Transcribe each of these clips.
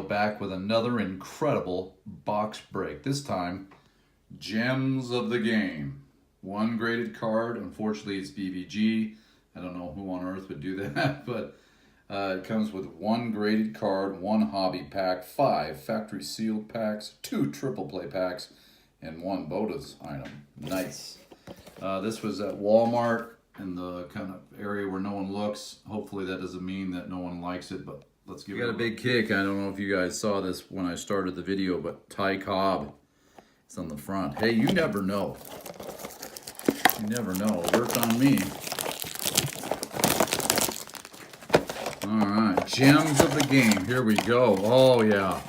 Back with another incredible box break. This time, Gems of the Game. One graded card. Unfortunately, it's BVG. I don't know who on earth would do that, but it comes with one graded card, one hobby pack, 5 factory sealed packs, 2 triple play packs, and 1 bonus item. Nice. This was at Walmart in the kind of area where no one looks. Hopefully that doesn't mean that no one likes it, but let's give it a big kick. I don't know if you guys saw this when I started the video, but Ty Cobb is on the front. Hey, you never know. You never know. It worked on me. All right, Gems of the Game. Here we go. Oh, yeah.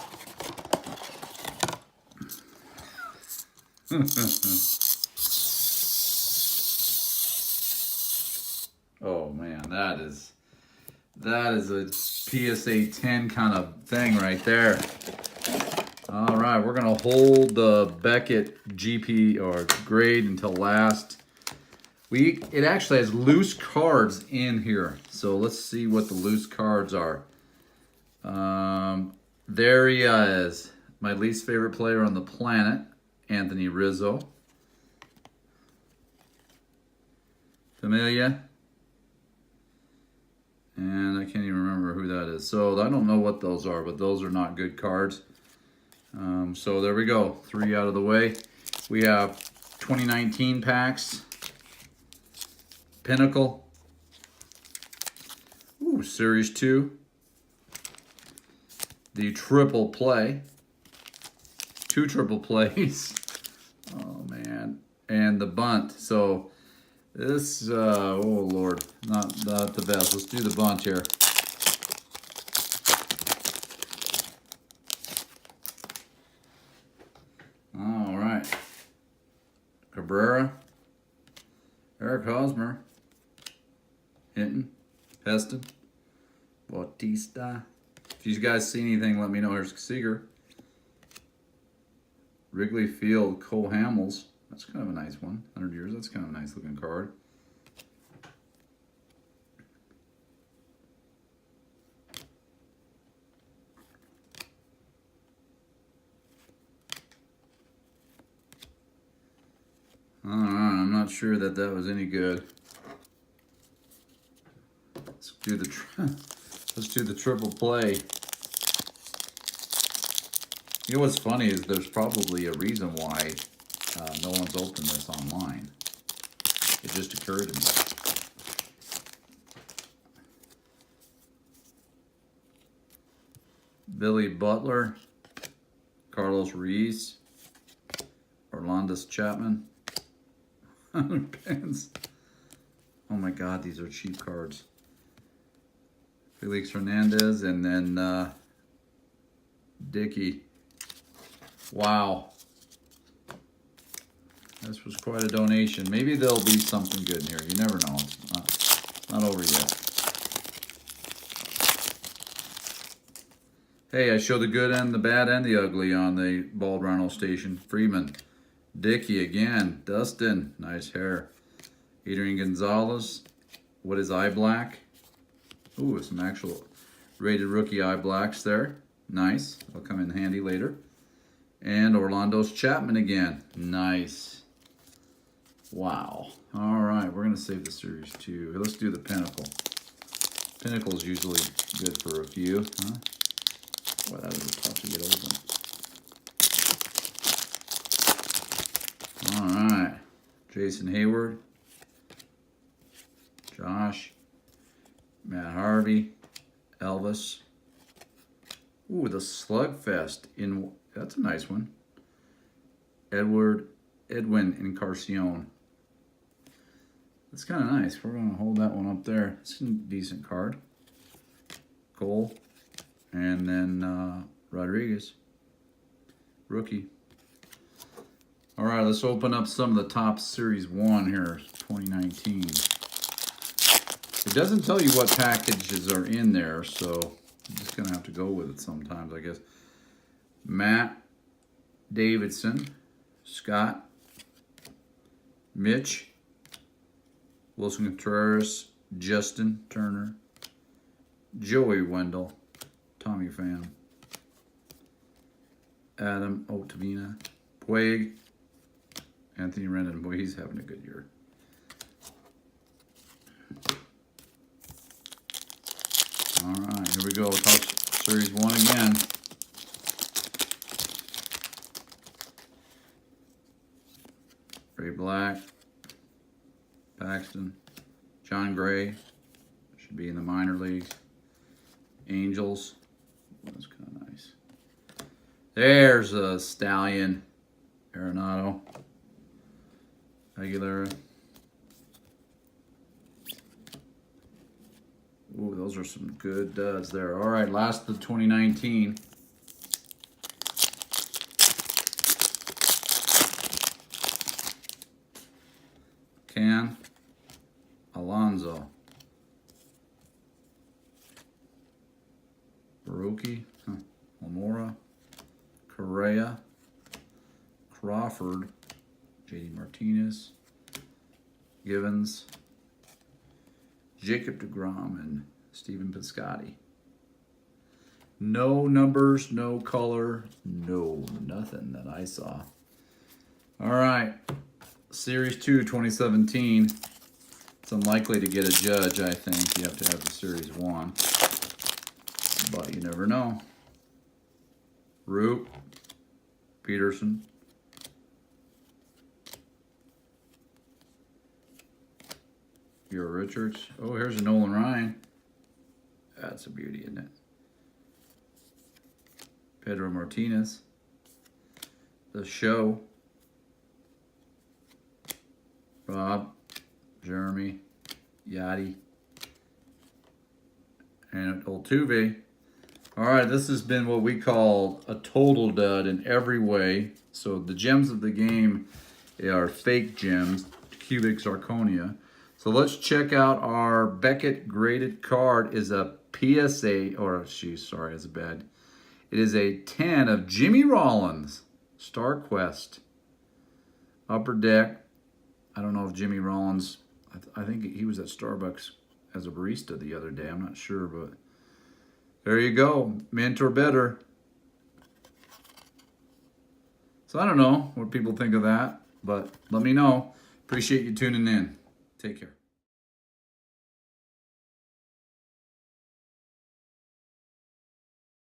Oh, man, that is a PSA 10 kind of thing right there. All right, we're gonna hold the Beckett GP or grade until last. It actually has loose cards in here, so let's see what the loose cards are. There he is, my least favorite player on the planet, Anthony Rizzo. Familia. And I can't even remember who that is. So I don't know what those are, but those are not good cards. So there we go. 3 out of the way. We have 2019 packs. Pinnacle. Ooh, Series 2. The triple play. 2 triple plays. Oh, man. And the bunt. So this, oh Lord, not the best. Let's do the bunt here. All right. Cabrera, Eric Hosmer, Hinton, Heston, Bautista. If you guys see anything, let me know. Here's Seager. Wrigley Field, Cole Hamels. That's kind of a nice one. 100 years. That's kind of a nice looking card. All right, I'm not sure that was any good. Let's do the triple play. You know what's funny is there's probably a reason why no one's opened this online. It just occurred to me. Billy Butler, Carlos Ruiz, Orlando Chapman. Pens. Oh my God, these are cheap cards. Felix Hernandez and then Dickey. Wow. This was quite a donation. Maybe there'll be something good in here. You never know. It's not over yet. Hey, I show the good and the bad and the ugly on the Bald Rhino station. Freeman. Dickey again. Dustin. Nice hair. Adrian Gonzalez. What is eye black? Ooh, some actual rated rookie eye blacks there. Nice. They'll come in handy later. And Orlando's Chapman again. Nice. Wow. All right, we're going to save the Series 2. Let's do the Pinnacle. Pinnacle's usually good for a few. Huh? Boy, that was tough to get open. All right. Jason Hayward. Josh. Matt Harvey. Elvis. Ooh, the Slugfest in... That's a nice one. Edwin Encarnacion. That's kind of nice. We're going to hold that one up there. It's a decent card. Cole. And then Rodriguez. Rookie. All right, let's open up some of the top Series 1 here, 2019. It doesn't tell you what packages are in there, so I'm just going to have to go with it sometimes, I guess. Matt Davidson, Scott, Mitch, Wilson Contreras, Justin Turner, Joey Wendell, Tommy Pham, Adam Ottavina, Puig, Anthony Rendon. Boy, he's having a good year. All right, here we go. Topps Series 1 again. Ray Black, Paxton, John Gray, should be in the minor leagues. Angels, that's kind of nice. There's a Stallion, Arenado, Aguilera. Ooh, those are some good duds there. All right, last of the 2019. Can, Alonso, Baruki, Lamora, Correa, Crawford, JD Martinez, Givens, Jacob deGrom, and Stephen Piscotty. No numbers, no color, no nothing that I saw. All right. Series 2, 2017. It's unlikely to get a judge, I think. You have to have the Series 1. But you never know. Root, Peterson, Hero Richards. Oh, here's a Nolan Ryan. That's a beauty, isn't it? Pedro Martinez. The Show. Rob, Jeremy, Yachty, and Altuve. All right, this has been what we call a total dud in every way. So the gems of the game are fake gems, cubic zirconia. So let's check out our Beckett graded card. Is a PSA, or she's sorry, it's bad. It is a 10 of Jimmy Rollins, Star Quest, Upper Deck. I don't know if Jimmy Rollins, I think he was at Starbucks as a barista the other day. I'm not sure, but there you go. Mentor better. So I don't know what people think of that, but let me know. Appreciate you tuning in. Take care.